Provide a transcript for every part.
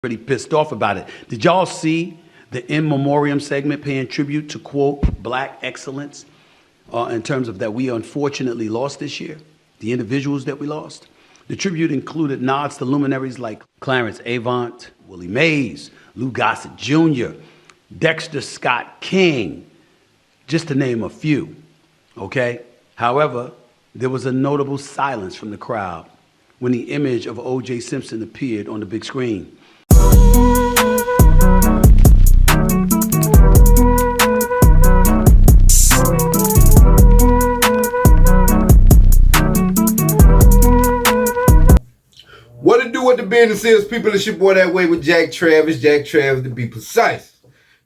pretty pissed off about it. Did y'all see the in memoriam segment paying tribute to, quote, black excellence in terms of that we unfortunately lost this year, the individuals that we lost? The tribute included nods to luminaries like Clarence Avant, Willie Mays, Lou Gossett Jr., Dexter Scott King, just to name a few, okay? However, there was a notable silence from the crowd when the image of O.J. Simpson appeared on the big screen. What to do with the business is, people? It's your boy That Way with Jack Travis to be precise.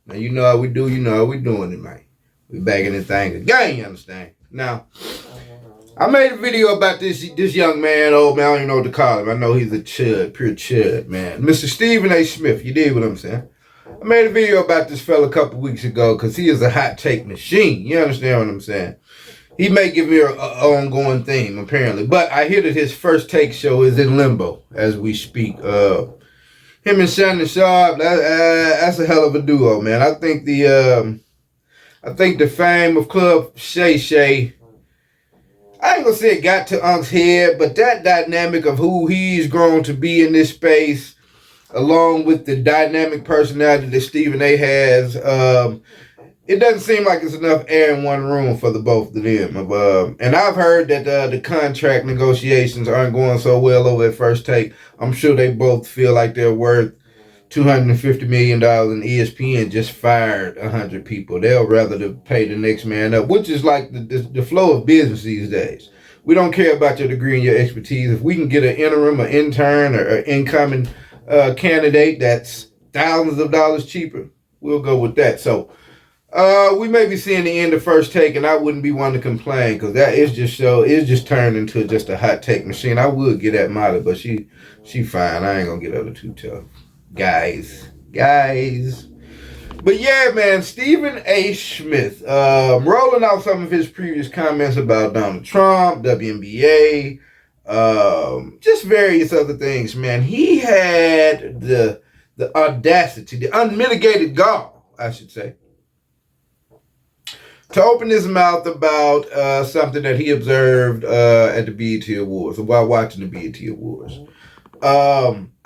Now, you know how we do, you know how we doing it, man. We back in this thing again, you understand? Now, I made a video about this young man, old man, I don't even know what to call him. I know he's a chud, pure chud, man. Mr. Stephen A. Smith, you dig what I'm saying? I made a video about this fella a couple weeks ago because he is a hot take machine. You understand what I'm saying? He may give me an ongoing theme, apparently. But I hear that his first take show is in limbo as we speak. Him and Shannon Sharp, that's a hell of a duo, man. I think the fame of Club Shay Shay, I ain't gonna say it got to Unc's head, but that dynamic of who he's grown to be in this space, along with the dynamic personality that Stephen A. has, it doesn't seem like it's enough air in one room for the both of them. And I've heard that the contract negotiations aren't going so well over at First Take. I'm sure they both feel like they're worth $250 million, and ESPN just fired 100 people. They'll rather to pay the next man up, which is like the flow of business these days. We don't care about your degree and your expertise. If we can get an interim, an intern, or an incoming candidate that's thousands of dollars cheaper, we'll go with that. So we may be seeing the end of First Take, and I wouldn't be one to complain because that is just turned into just a hot take machine. I would get at Molly, but she fine. I ain't gonna get her too tough. Guys. But yeah, man, Stephen A. Smith, rolling out some of his previous comments about Donald Trump, WNBA, just various other things, man. He had the audacity, the unmitigated gall, I should say, to open his mouth about something that he observed at the BET Awards, or while watching the BET Awards.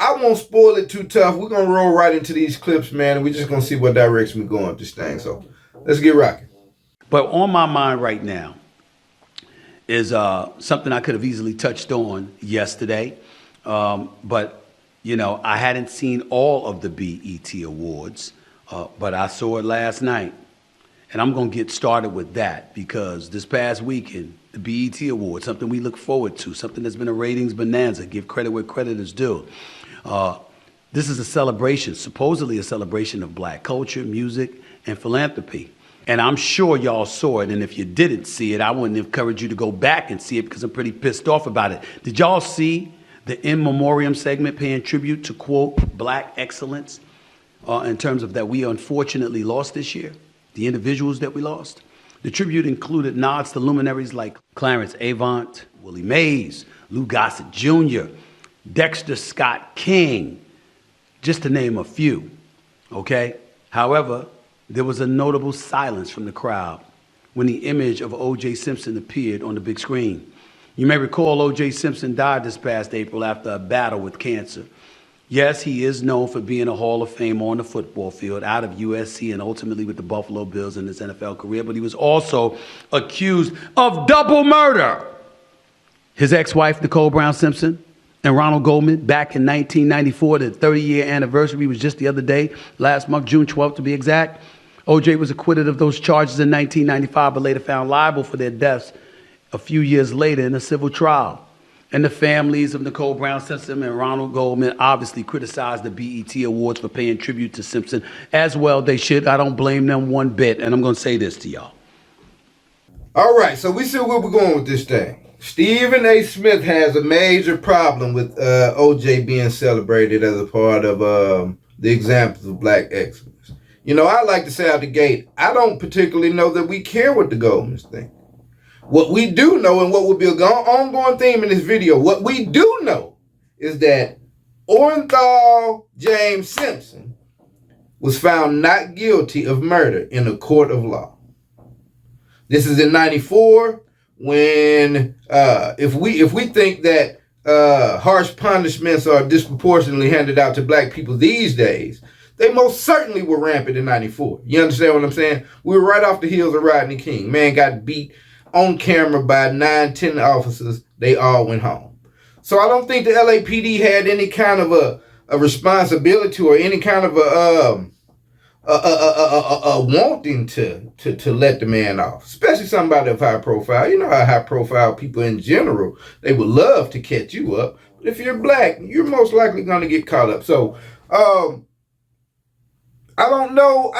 I won't spoil it too tough. We're going to roll right into these clips, man, and we're just going to see what direction we're going with this thing. So let's get rocking. But on my mind right now is something I could have easily touched on yesterday. But, you know, I hadn't seen all of the BET Awards, but I saw it last night. And I'm going to get started with that because this past weekend, the BET Awards, something we look forward to, something that's been a ratings bonanza, give credit where credit is due. This is a celebration, supposedly a celebration of black culture, music, and philanthropy. And I'm sure y'all saw it, and if you didn't see it, I wouldn't encourage you to go back and see it because I'm pretty pissed off about it. Did y'all see the in memoriam segment paying tribute to, quote, black excellence in terms of that we unfortunately lost this year? The individuals that we lost. The tribute included nods to luminaries like Clarence Avant, Willie Mays, Lou Gossett Jr., Dexter Scott King, just to name a few, okay? However, there was a notable silence from the crowd when the image of O.J. Simpson appeared on the big screen. You may recall O.J. Simpson died this past April after a battle with cancer. Yes, he is known for being a Hall of Famer on the football field, out of USC and ultimately with the Buffalo Bills in his NFL career, but he was also accused of double murder. His ex-wife, Nicole Simpson, and Ronald Goldman, back in 1994, the 30-year anniversary was just the other day, last month, June 12th to be exact. O.J. was acquitted of those charges in 1995, but later found liable for their deaths a few years later in a civil trial. And the families of Nicole Simpson and Ronald Goldman obviously criticized the BET Awards for paying tribute to Simpson. As well, they should. I don't blame them one bit. And I'm going to say this to y'all. All right, so we see where we're going with this thing. Stephen A. Smith has a major problem with OJ being celebrated as a part of the examples of black excellence. You know, I like to say out the gate, I don't particularly know that we care what the Goldmans think. What we do know, and what will be an ongoing theme in this video, what we do know is that Orenthal James Simpson was found not guilty of murder in a court of law. This is in 94 when, if we think that harsh punishments are disproportionately handed out to black people these days, they most certainly were rampant in 94. You understand what I'm saying? We were right off the heels of Rodney King. Man got beat on camera by 9, 10 officers. They all went home. So I don't think the LAPD had any kind of a responsibility or any kind of a wanting to let the man off, especially somebody of high profile. You know how high profile people in general, they would love to catch you up. But if you're black, you're most likely going to get caught up. So I don't know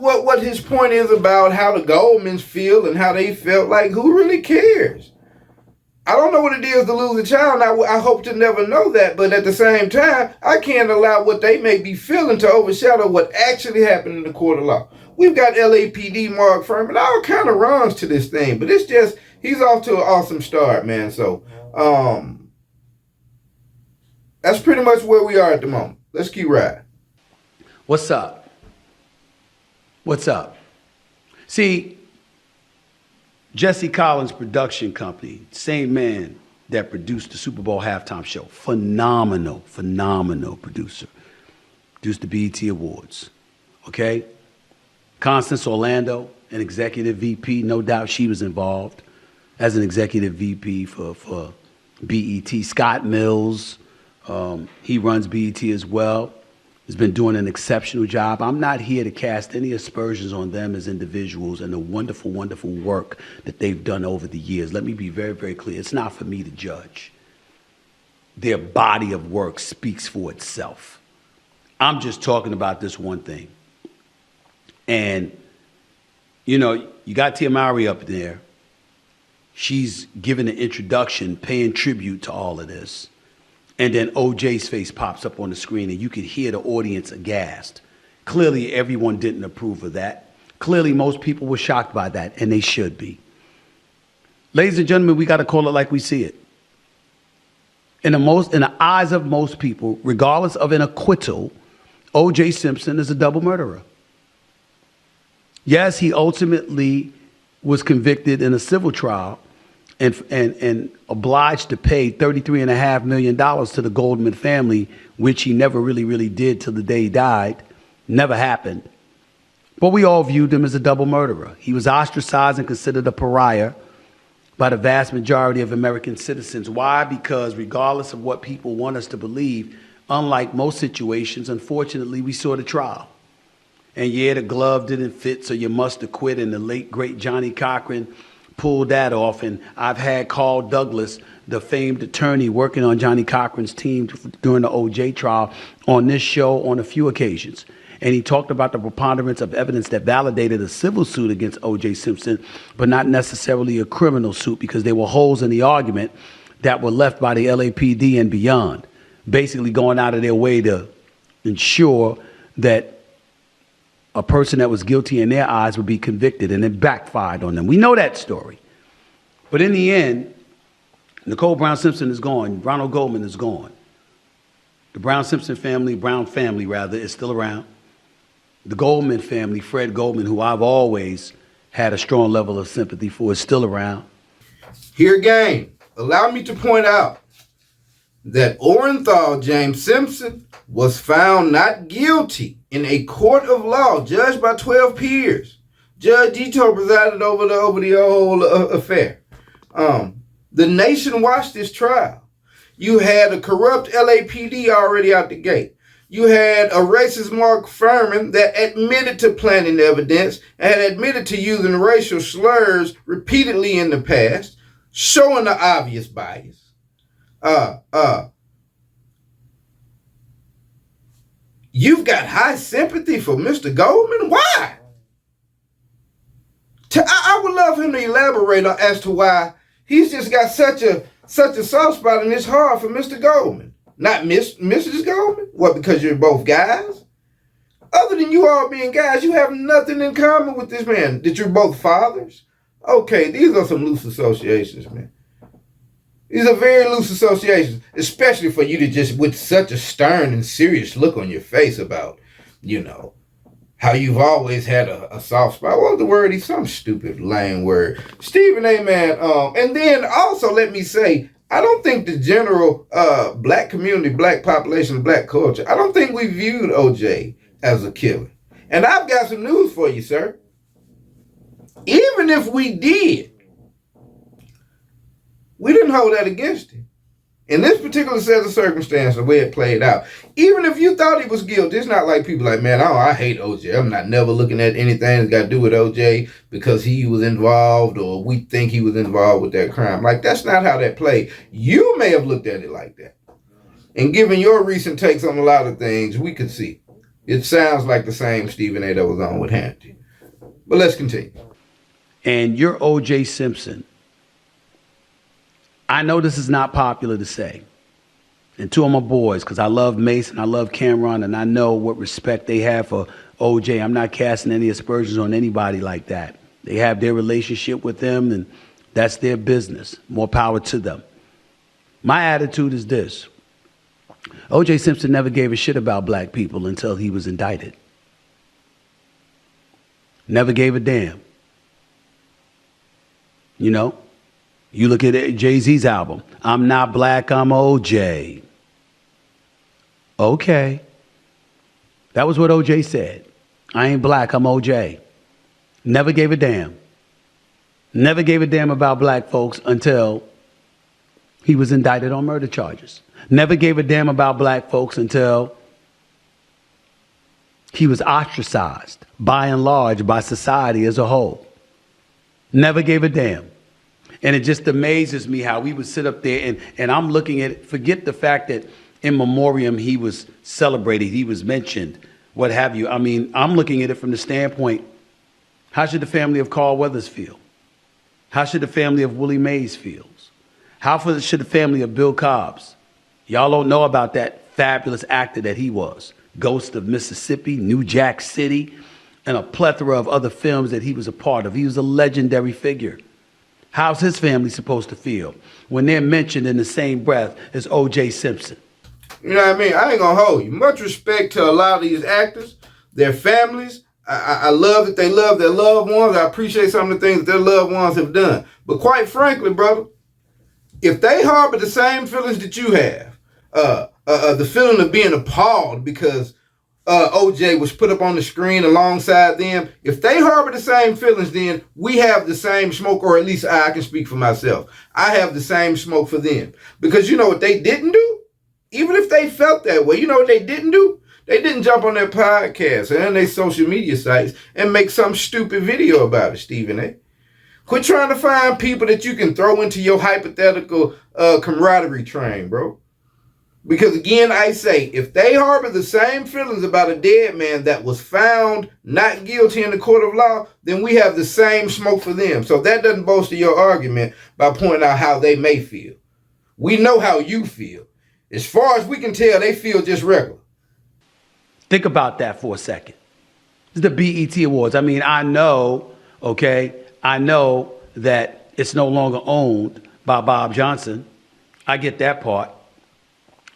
what his point is about how the Goldmans feel and how they felt. Like, who really cares? I don't know what it is to lose a child. I hope to never know that. But at the same time, I can't allow what they may be feeling to overshadow what actually happened in the court of law. We've got LAPD Mark Furman, all kind of runs to this thing. But it's just, he's off to an awesome start, man. So that's pretty much where we are at the moment. Let's keep riding. What's up? What's up? See, Jesse Collins Production Company, same man that produced the Super Bowl halftime show. Phenomenal producer. Produced the BET Awards. Okay? Constance Orlando, an executive VP. No doubt she was involved as an executive VP for BET. Scott Mills, he runs BET as well. Has been doing an exceptional job. I'm not here to cast any aspersions on them as individuals and the wonderful, wonderful work that they've done over the years. Let me be very, very clear. It's not for me to judge. Their body of work speaks for itself. I'm just talking about this one thing. And, you know, you got Tia Mowry up there. She's giving an introduction, paying tribute to all of this. And then OJ's face pops up on the screen and you could hear the audience aghast. Clearly, everyone didn't approve of that. Clearly, most people were shocked by that, and they should be. Ladies and gentlemen, we got to call it like we see it. In the eyes of most people, regardless of an acquittal, OJ Simpson is a double murderer. Yes, he ultimately was convicted in a civil trial and obliged to pay $33.5 million to the Goldman family, which he never really did till the day he died. Never happened. But we all viewed him as a double murderer. He was ostracized and considered a pariah by the vast majority of American citizens. Why? Because regardless of what people want us to believe, unlike most situations, unfortunately, we saw the trial. And yeah, the glove didn't fit, so you must acquit. And the late, great Johnny Cochran pulled that off. And I've had Carl Douglas, the famed attorney working on Johnny Cochran's team during the OJ trial, on this show on a few occasions. And he talked about the preponderance of evidence that validated a civil suit against O.J. Simpson, but not necessarily a criminal suit, because there were holes in the argument that were left by the LAPD and beyond, basically going out of their way to ensure that a person that was guilty in their eyes would be convicted, and it backfired on them. We know that story. But in the end, Nicole Brown Simpson is gone. Ronald Goldman is gone. The Brown family, is still around. The Goldman family, Fred Goldman, who I've always had a strong level of sympathy for, is still around. Here again, allow me to point out that Orenthal James Simpson was found not guilty in a court of law judged by 12 peers. Judge Ito presided over the whole affair. The nation watched this trial. You had a corrupt LAPD already out the gate. You had a racist Mark Furman that admitted to planting evidence and had admitted to using racial slurs repeatedly in the past, showing the obvious bias. You've got high sympathy for Mr. Goldman? Why? I would love him to elaborate as to why he's just got such a soft spot in his heart for Mr. Goldman. Not Mrs. Goldman? What, because you're both guys? Other than you all being guys, you have nothing in common with this man. That you're both fathers? Okay, these are some loose associations, man. These are very loose associations, especially for you to just, with such a stern and serious look on your face about, how you've always had a soft spot. What was the word? He's some stupid, lame word. Stephen A. Man. And then also let me say, I don't think the general black community, black population, black culture, I don't think we viewed OJ as a killer. And I've got some news for you, sir. Even if we did, we didn't hold that against him. In this particular set of circumstances, the way it played out, even if you thought he was guilty, it's not like people like, man, I hate OJ. I'm not never looking at anything that's got to do with OJ because he was involved or we think he was involved with that crime. Like, that's not how that played. You may have looked at it like that. And given your recent takes on a lot of things, we could see. It sounds like the same Stephen A. that was on with Hannity. But let's continue. And you're O.J. Simpson. I know this is not popular to say. And two of my boys, because I love Mace and I love Cameron, and I know what respect they have for O.J. I'm not casting any aspersions on anybody like that. They have their relationship with them, and that's their business. More power to them. My attitude is this. O.J. Simpson never gave a shit about black people until he was indicted. Never gave a damn. You know? You look at Jay-Z's album. I'm not black, I'm OJ. Okay. That was what OJ said. I ain't black, I'm OJ. Never gave a damn. Never gave a damn about black folks until he was indicted on murder charges. Never gave a damn about black folks until he was ostracized, by and large, by society as a whole. Never gave a damn. And it just amazes me how we would sit up there and I'm looking at it, forget the fact that in memoriam he was celebrated, he was mentioned, what have you. I mean, I'm looking at it from the standpoint, how should the family of Carl Weathers feel? How should the family of Willie Mays feel? How should the family of Bill Cobbs? Y'all don't know about that fabulous actor that he was. Ghost of Mississippi, New Jack City, and a plethora of other films that he was a part of. He was a legendary figure. How's his family supposed to feel when they're mentioned in the same breath as O.J. Simpson? You know what I mean? I ain't gonna hold you. Much respect to a lot of these actors, their families. I love that they love their loved ones. I appreciate some of the things that their loved ones have done. But quite frankly, brother, if they harbor the same feelings that you have, the feeling of being appalled because OJ was put up on the screen alongside them, if they harbor the same feelings, then we have the same smoke, or at least I can speak for myself. I have the same smoke for them. Because you know what they didn't do? Even if they felt that way, you know what they didn't do? They didn't jump on their podcast and their social media sites and make some stupid video about it, Stephen A. Quit trying to find people that you can throw into your hypothetical camaraderie train, bro. Because again, I say, if they harbor the same feelings about a dead man that was found not guilty in the court of law, then we have the same smoke for them. So that doesn't bolster your argument by pointing out how they may feel. We know how you feel. As far as we can tell, they feel just regular. Think about that for a second. This is the BET Awards. I mean, I know that it's no longer owned by Bob Johnson. I get that part.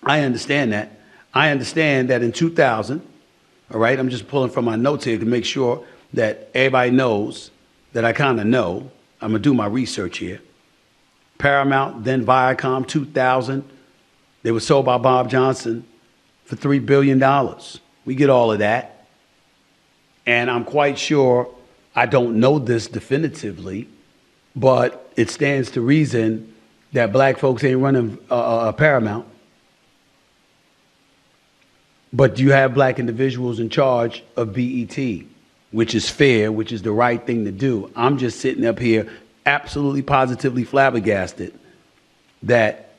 I understand that. I understand that in 2000, all right, I'm just pulling from my notes here to make sure that everybody knows that I kind of know. I'm going to do my research here. Paramount, then Viacom, 2000. They were sold by Bob Johnson for $3 billion. We get all of that. And I'm quite sure, I don't know this definitively, but it stands to reason that black folks ain't running Paramount. But you have black individuals in charge of BET, which is fair, which is the right thing to do. I'm just sitting up here absolutely positively flabbergasted that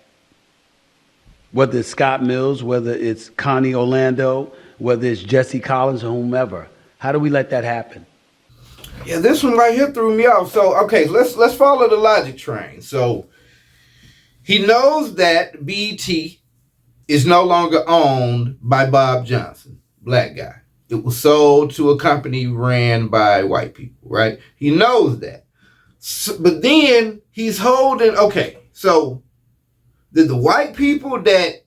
whether it's Scott Mills, whether it's Connie Orlando, whether it's Jesse Collins or whomever, how do we let that happen? Yeah, this one right here threw me off. So, okay, let's follow the logic train. So, he knows that BET is no longer owned by Bob Johnson, black guy. It was sold to a company ran by white people, right? He knows that. So, but then he's holding, okay, so the white people that,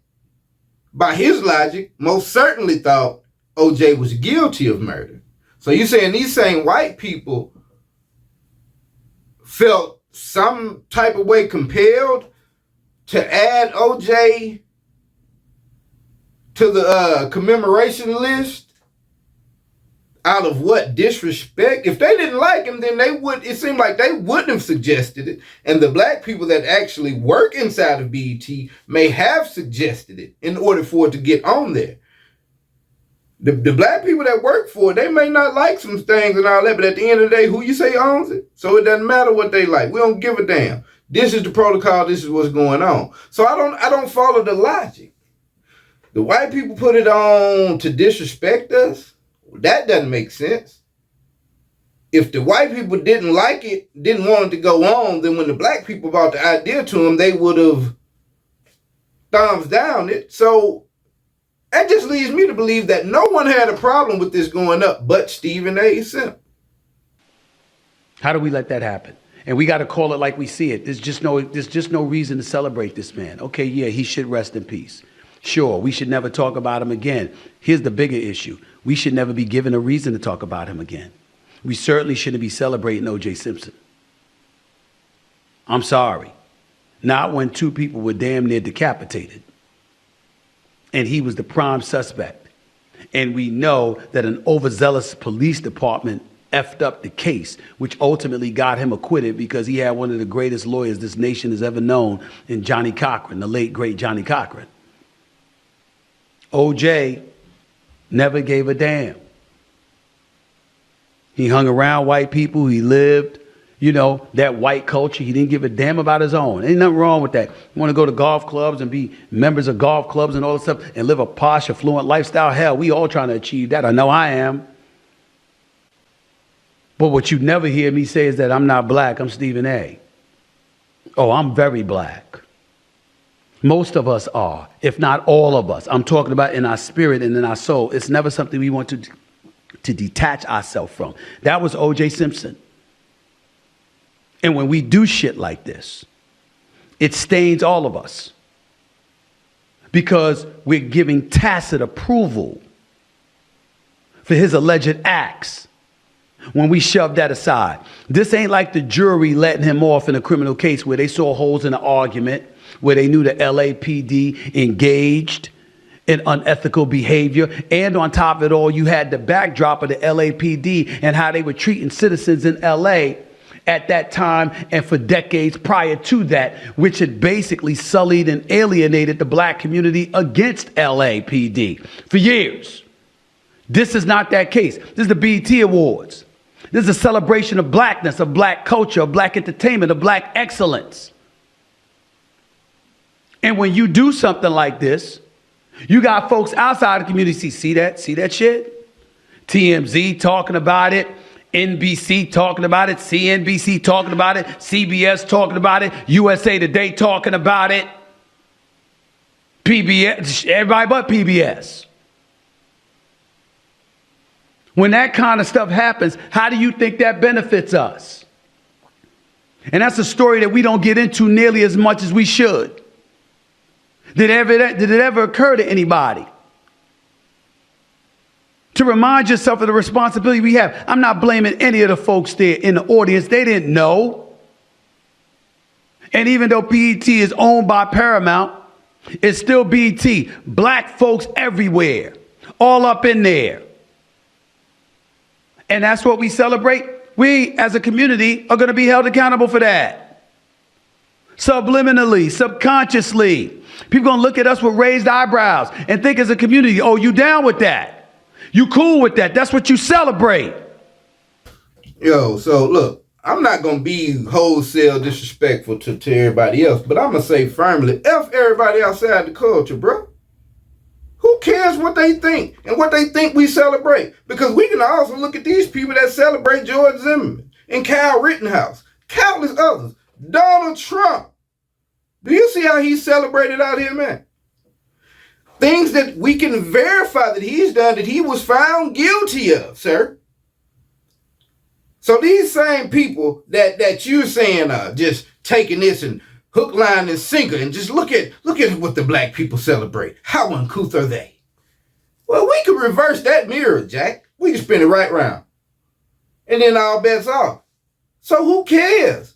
by his logic, most certainly thought OJ was guilty of murder. So you're saying these same white people felt some type of way compelled to add OJ to the commemoration list out of what? Disrespect? If they didn't like him, then it seemed like they wouldn't have suggested it. And the black people that actually work inside of BET may have suggested it in order for it to get on there. The black people that work for it, they may not like some things and all that, but at the end of the day, who you say owns it? So it doesn't matter what they like. We don't give a damn. This is the protocol. This is what's going on. So I don't follow the logic. The white people put it on to disrespect us. That doesn't make sense. If the white people didn't like it, didn't want it to go on, then when the black people brought the idea to them, they would have thumbs down it. So that just leads me to believe that no one had a problem with this going up but Stephen A. Simpson. How do we let that happen? And we got to call it like we see it. There's just no reason to celebrate this man. Okay, yeah, he should rest in peace. Sure, we should never talk about him again. Here's the bigger issue. We should never be given a reason to talk about him again. We certainly shouldn't be celebrating O.J. Simpson. I'm sorry. Not when two people were damn near decapitated. And he was the prime suspect. And we know that an overzealous police department effed up the case, which ultimately got him acquitted because he had one of the greatest lawyers this nation has ever known in Johnny Cochran, the late, great Johnny Cochran. O.J. never gave a damn. He hung around white people. He lived, that white culture. He didn't give a damn about his own. Ain't nothing wrong with that. You want to go to golf clubs and be members of golf clubs and all this stuff and live a posh, affluent lifestyle? Hell, we all trying to achieve that. I know I am. But what you never hear me say is that I'm not black. I'm Stephen A. Oh, I'm very black. Most of us are, if not all of us. I'm talking about in our spirit and in our soul. It's never something we want to detach ourselves from. That was O.J. Simpson. And when we do shit like this, it stains all of us because we're giving tacit approval for his alleged acts when we shove that aside. This ain't like the jury letting him off in a criminal case where they saw holes in the argument, where they knew the LAPD engaged in unethical behavior. And on top of it all, you had the backdrop of the LAPD and how they were treating citizens in LA at that time and for decades prior to that, which had basically sullied and alienated the black community against LAPD for years. This is not that case. This is the BET Awards. This is a celebration of blackness, of black culture, of black entertainment, of black excellence. And when you do something like this, you got folks outside the community see that shit? TMZ talking about it, NBC talking about it, CNBC talking about it, CBS talking about it, USA Today talking about it, PBS, everybody but PBS. When that kind of stuff happens, how do you think that benefits us? And that's a story that we don't get into nearly as much as we should. Did it ever occur to anybody to remind yourself of the responsibility we have? I'm not blaming any of the folks there in the audience. They didn't know. And even though BET is owned by Paramount, it's still BET. Black folks everywhere, all up in there. And that's what we celebrate. We, as a community, are going to be held accountable for that. Subliminally, subconsciously. People going to look at us with raised eyebrows and think as a community, oh, you down with that? You cool with that? That's what you celebrate. Yo, so look, I'm not going to be wholesale disrespectful to everybody else, but I'm going to say firmly, F everybody outside the culture, bro. Who cares what they think and what they think we celebrate? Because we can also look at these people that celebrate George Zimmerman and Kyle Rittenhouse, countless others, Donald Trump. Do you see how he's celebrated out here, man? Things that we can verify that he's done, that he was found guilty of, sir. So these same people that you're saying are just taking this and hook, line, and sinker, and just look at what the black people celebrate. How uncouth are they? Well, we could reverse that mirror, Jack. We can spin it right round. And then all bets off. So who cares?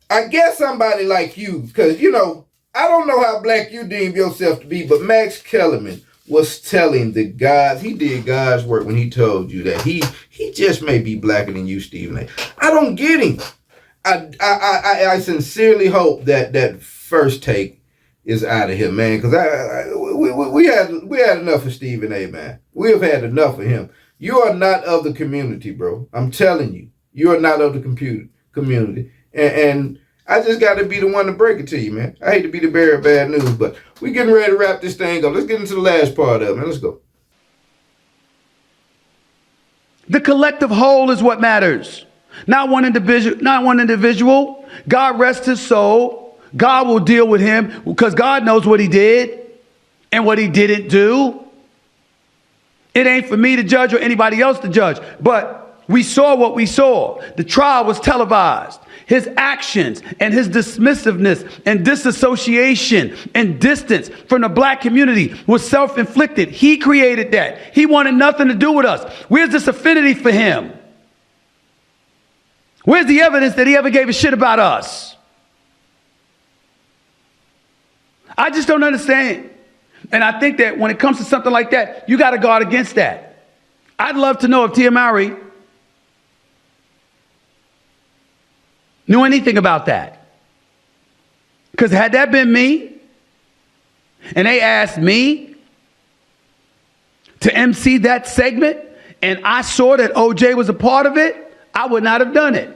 I guess somebody like you, because, I don't know how black you deem yourself to be, but Max Kellerman was telling the gods, he did God's work when he told you that he just may be blacker than you, Stephen A. I don't get him. I sincerely hope that first take is out of here, man, because we had enough of Stephen A, man. We have had enough of him. You are not of the community, bro. I'm telling you. You are not of the community. And I just got to be the one to break it to you, man. I hate to be the bearer of bad news, but we getting ready to wrap this thing up. Let's get into the last part of it, man. Let's go. The collective whole is what matters. Not one individual. God rest his soul. God will deal with him because God knows what he did and what he didn't do. It ain't for me to judge or anybody else to judge, but we saw what we saw. The trial was televised. His actions and his dismissiveness and disassociation and distance from the black community was self-inflicted. He created that. He wanted nothing to do with us. Where's this affinity for him? Where's the evidence that he ever gave a shit about us? I just don't understand. And I think that when it comes to something like that, you got to guard against that. I'd love to know if Tia Mowry knew anything about that. Because had that been me, and they asked me to MC that segment, and I saw that OJ was a part of it, I would not have done it.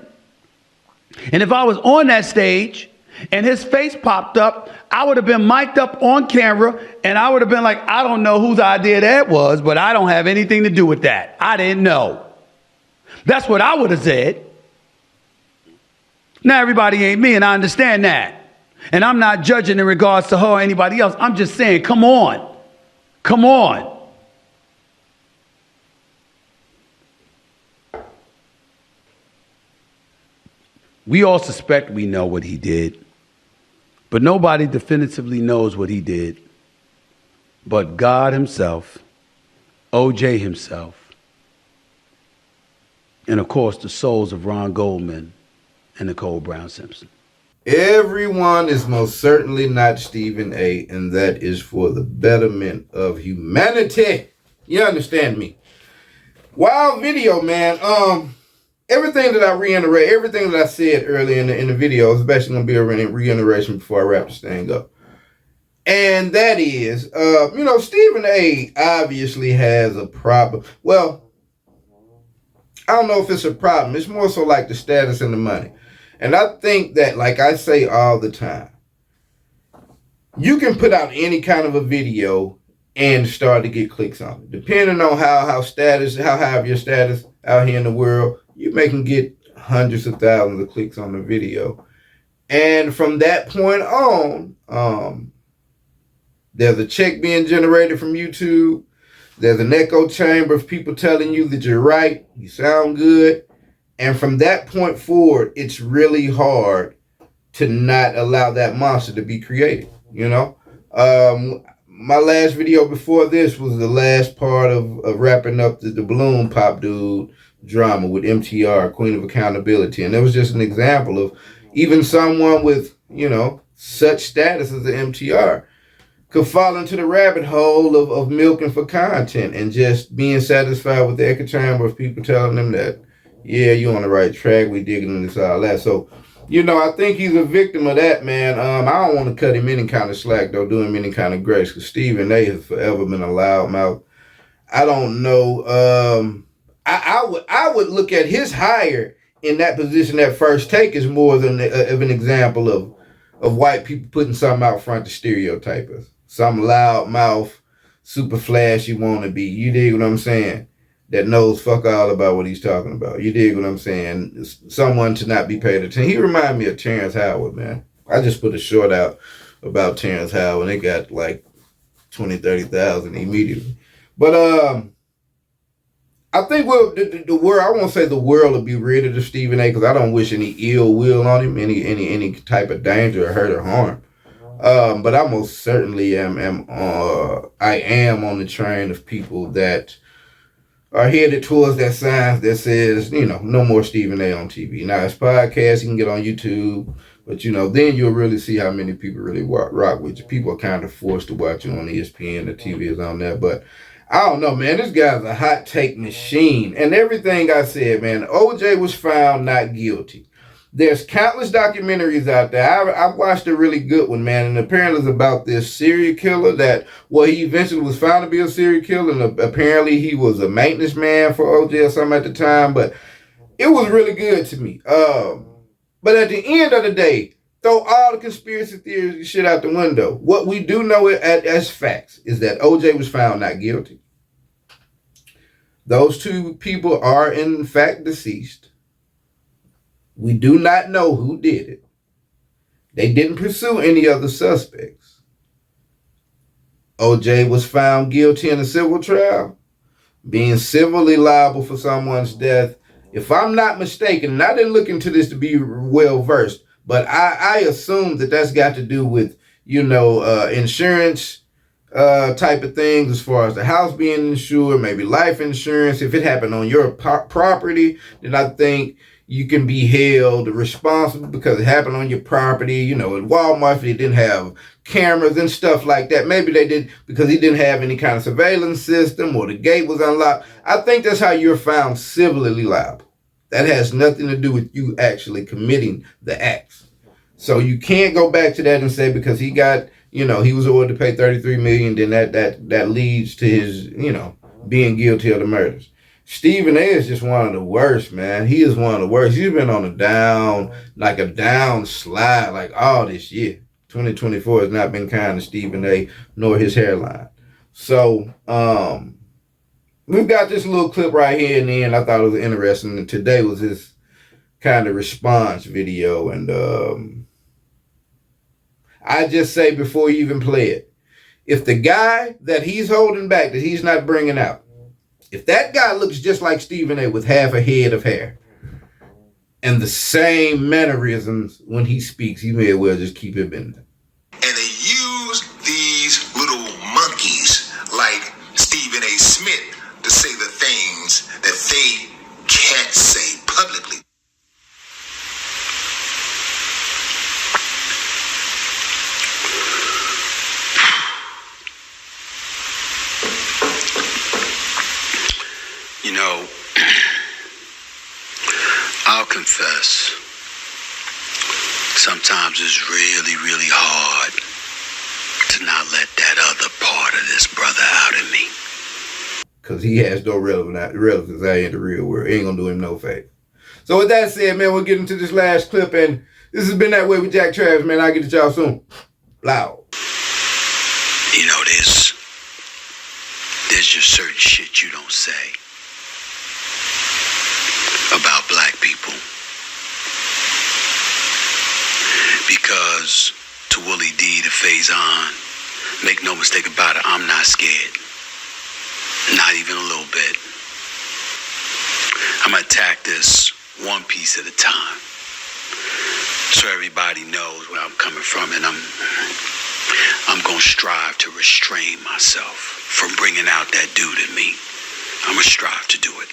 And if I was on that stage and his face popped up, I would have been mic'd up on camera and I would have been like, I don't know whose idea that was, but I don't have anything to do with that. I didn't know. That's what I would have said. Now, everybody ain't me, and I understand that. And I'm not judging in regards to her or anybody else. I'm just saying, come on. Come on. We all suspect we know what he did, but nobody definitively knows what he did. But God himself, OJ himself, and of course the souls of Ron Goldman and Nicole Brown Simpson. Everyone is most certainly not Stephen A, and that is for the betterment of humanity. You understand me? Wild video, man. Everything that I reiterate, everything that I said earlier in the video is basically going to be a reiteration before I wrap this thing up. And that is, Stephen A obviously has a problem. Well, I don't know if it's a problem. It's more so like the status and the money. And I think that, like I say all the time, you can put out any kind of a video and start to get clicks on it. Depending on how high your status out here in the world, you may can get hundreds of thousands of clicks on the video. And from that point on, there's a check being generated from YouTube. There's an echo chamber of people telling you that you're right, you sound good. And from that point forward, it's really hard to not allow that monster to be created, My last video before this was the last part of wrapping up the balloon pop dude drama with MTR, Queen of Accountability. And it was just an example of even someone with, such status as the MTR could fall into the rabbit hole of milking for content and just being satisfied with the echo chamber of people telling them that, yeah, you're on the right track, we digging this, all that. So, I think he's a victim of that, man. I don't want to cut him any kind of slack, though, do him any kind of grace, because Stephen A has forever been a loudmouth. I don't know. I would look at his hire in that position, that first take, as more than of an example of white people putting something out front to stereotype us. Some loudmouth, super flashy wannabe. You dig what I'm saying? That knows fuck all about what he's talking about. You dig what I'm saying? Someone to not be paid attention. He reminded me of Terrence Howard, man. I just put a short out about Terrence Howard, and it got like 20, 30,000 immediately. But I think the world. I won't say the world will be rid of Stephen A. because I don't wish any ill will on him, any type of danger or hurt or harm. But I most certainly I am on the train of people that are headed towards that sign that says, no more Stephen A. on TV. Now, it's podcast, you can get on YouTube, but, then you'll really see how many people really rock with you. People are kind of forced to watch you on ESPN, the TV is on there, but I don't know, man. This guy's a hot take machine. And everything I said, man, OJ was found not guilty. There's countless documentaries out there. I watched a really good one, man, and apparently it's about this serial killer that, he eventually was found to be a serial killer, and apparently he was a maintenance man for OJ or something at the time, but it was really good to me. But at the end of the day, throw all the conspiracy theories shit out the window. What we do know as facts is that OJ was found not guilty. Those two people are in fact deceased. We do not know who did it. They didn't pursue any other suspects. OJ was found guilty in a civil trial, being civilly liable for someone's death. If I'm not mistaken, and I didn't look into this to be well versed, but I assume that that's got to do with, insurance type of things, as far as the house being insured, maybe life insurance. If it happened on your property, then I think you can be held responsible because it happened on your property. At Walmart, if they didn't have cameras and stuff like that, maybe they did because he didn't have any kind of surveillance system or the gate was unlocked. I think that's how you're found civilly liable. That has nothing to do with you actually committing the acts. So you can't go back to that and say because he got, he was ordered to pay $33 million, then that leads to his, being guilty of the murders. Stephen A. is just one of the worst, man. He is one of the worst. He's been on a down slide like all this year. 2024 has not been kind to Stephen A. nor his hairline. So, we've got this little clip right here, and then I thought it was interesting. And today was his kind of response video, and I just say before you even play it, if the guy that he's holding back, that he's not bringing out, if that guy looks just like Stephen A. with half a head of hair and the same mannerisms when he speaks, he may as well just keep him in there. And they use these little monkeys like Stephen A. Smith to say the things that they can't say publicly. I'll confess, sometimes it's really, really hard to not let that other part of this brother out of me. Because he has no relevance out in the real world. Ain't gonna do him no favor. So with that said, man, we'll get into this last clip, and this has been That Way with Jack Travis, man. I'll get to y'all soon. Loud. There's just certain shit you don't say about black people. Because to Willie D, to Faison, make no mistake about it, I'm not scared. Not even a little bit. I'm gonna attack this one piece at a time, so everybody knows where I'm coming from, and I'm gonna strive to restrain myself from bringing out that dude in me. I'm gonna strive to do it.